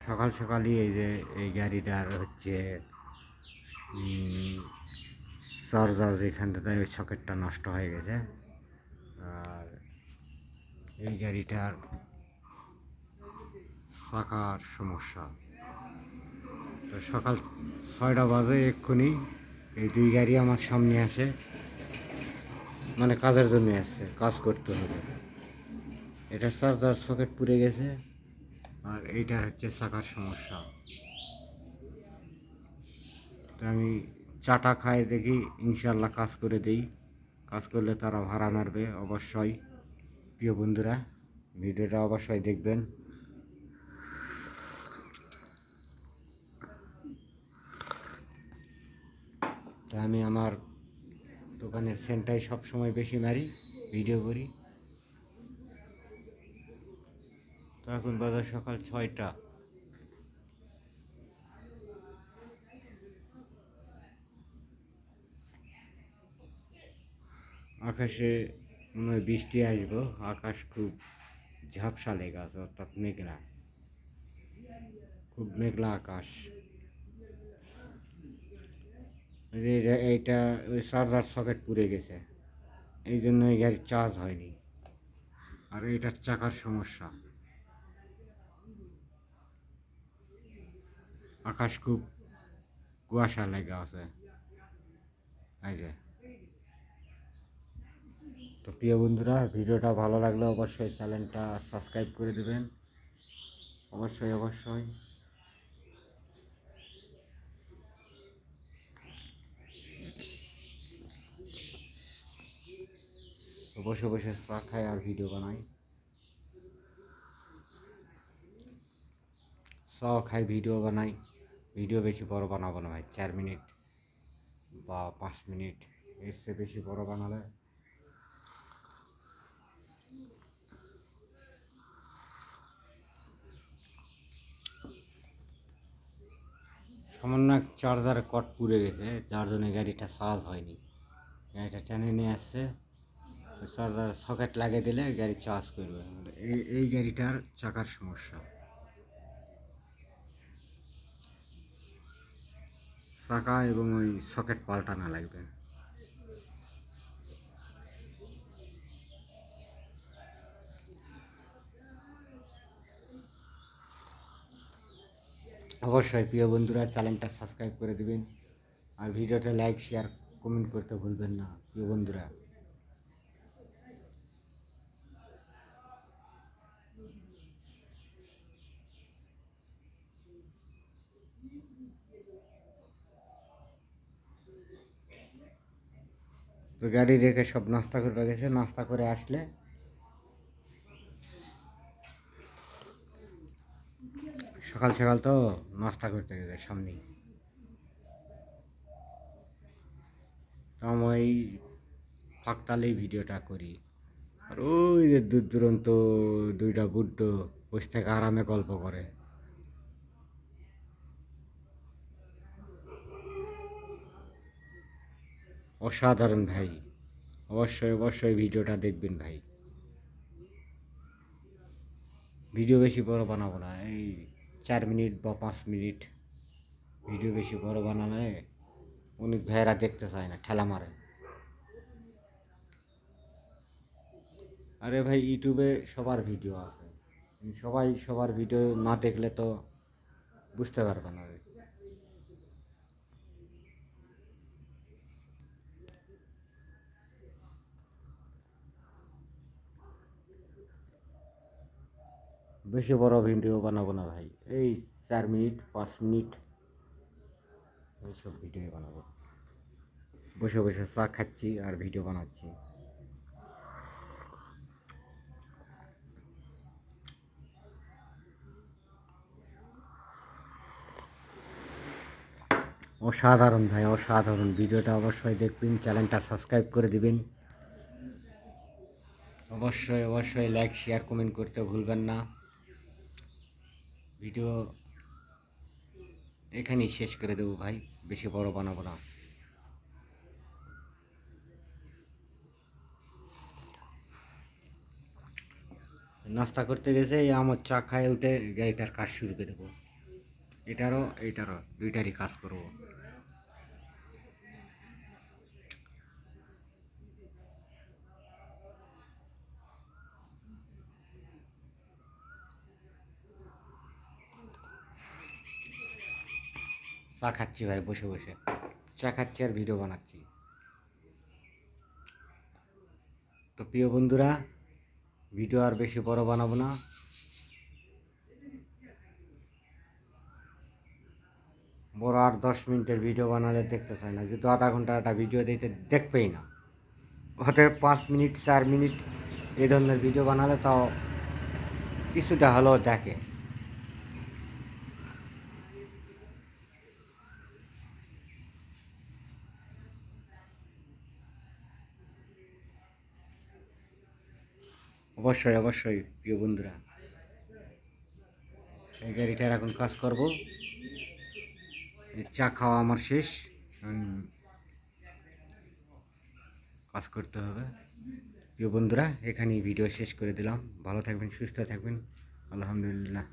সকাল সকালই এই যে এই গাড়িটার হচ্ছে চার্জার যেখানটাতে ওই সকেটটা নষ্ট হয়ে গেছে। আর এই গাড়িটার চাকার সমস্যা। তো সকাল 6টা বাজে এক্ষুনি এই দুই গাড়ি আমার সামনে আসে, মানে কাজের জন্য আসছে, কাজ করতে হবে। এটা চার্জার সকেট পুড়ে গেছে আর এইটার হচ্ছে চাকার সমস্যা। তো আমি চাটা খাই দেখি, ইনশাল্লাহ কাজ করে দেই। কাজ করলে তারা ভাড়া মারবে অবশ্যই। প্রিয় বন্ধুরা, ভিডিওটা অবশ্যই দেখবেন। তো আমি আমার দোকানের সেন্টাই সবসময় বেশি মারি, ভিডিও করি। তো এখন বাজার সকাল 6টা। আকাশে মনে হয় বৃষ্টি আসবো। আকাশ খুব ঝাপসা লেগে আছে, অর্থাৎ মেঘলা, খুব মেঘলা আকাশ। এইটা ওই চার্জার সকেট পুড়ে গেছে, এই জন্য এই গাড়ির চার্জ হয়নি। আর এটার চাকার সমস্যা। আকাশ খুব কুয়াশা লেগে আছে এই যে। তো প্রিয় বন্ধুরা, ভিডিওটা ভালো লাগলে অবশ্যই চ্যানেলটা সাবস্ক্রাইব করে দেবেন, অবশ্যই অবশ্যই। বসে বসে চা খাই আর ভিডিও বানাই, চা খাই ভিডিও বানাই। ভিডিও বেশি বড় বানাবো না ভাই, 4 মিনিট বা 5 মিনিট, এর চেয়ে বেশি বড় বানালে সামান্য চার্জার কট পুড়ে গেছে, যার জন্য গাড়িটা চার্জ হয়নি। গাড়িটা টেনে নিয়ে আসছে, চার্জার সকেট লাগিয়ে দিলে গাড়ি চার্জ করবে। এই গাড়িটার চাকার সমস্যা, চাকা এবং ওই সকেট পাল্টানো লাগবে। অবশ্যই প্রিয় বন্ধুরা, চ্যানেলটা সাবস্ক্রাইব করে দিবেন আর ভিডিওটা লাইক শেয়ার কমেন্ট করতে ভুলবেন না প্রিয় বন্ধুরা। তো গাড়ি রেখে সব নাস্তা করবে গেছে, নাস্তা করে আসলে সকাল সকাল তো নাস্তা করতে গেছে সামনেই। তো আমি ওই ফাঁকতালেই ভিডিওটা করি। আর ওই যে দূর দূরান্ত দুইটা বুড্ড বসে থেকে আরামে গল্প করে। অসাধারণ ভাই, অবশ্যই অবশ্যই ভিডিওটা দেখবেন ভাই। ভিডিও বেশি বড় বানাবো না, এই 4 মিনিট বা 5 মিনিট। ভিডিও বেশি বড় বানালে অনেক ভাইয়েরা দেখতে চায় না, ঠেলা মারে। আরে ভাই, ইউটিউবে সবার ভিডিও আছে, সবাই সবার ভিডিও না দেখলে তো বুঝতে পারবে না। বেশি বড় ভিডিও বানাবো না ভাই, এই 4 মিনিট 5 মিনিট এইসব ভিডিও বানাবো। বসে বসে চা খাচ্ছি আর ভিডিও বানাচ্ছি। অসাধারণ ভাই, অসাধারণ। ভিডিওটা অবশ্যই দেখবেন, চ্যানেলটা সাবস্ক্রাইব করে দিবেন, অবশ্যই অবশ্যই লাইক শেয়ার কমেন্ট করতে ভুলবেন না। ভিডিও এখানেই শেষ করে দেবো ভাই, বেশি বড় বানাবো না। নাস্তা করতে গেছে, এই আমার চা খায় উঠে গাড়িটার কাজ শুরু করে দেবো। এইটারও দুইটারই কাজ করব। চা খাচ্ছি ভাই, বসে বসে চা খাচ্ছি আর ভিডিও বানাচ্ছি। তো প্রিয় বন্ধুরা, ভিডিও আর বেশি বড় বানাবো না। বড় আর 10 মিনিটের ভিডিও বানালে দেখতে চায় না, যদি আধা ঘন্টা একটা ভিডিও দিতে দেখবেই না। হতে 5 মিনিট 4 মিনিট এই ধরনের ভিডিও বানালে তাও কিছুটা হলেও দেখে। অবশ্যই অবশ্যই প্রিয় বন্ধুরা, এই গাড়িটার এখন কাজ করব। চা খাওয়া আমার শেষ, কাজ করতে হবে। প্রিয় বন্ধুরা, এখানেই ভিডিও শেষ করে দিলাম। ভালো থাকবেন, সুস্থ থাকবেন। আলহামদুলিল্লাহ।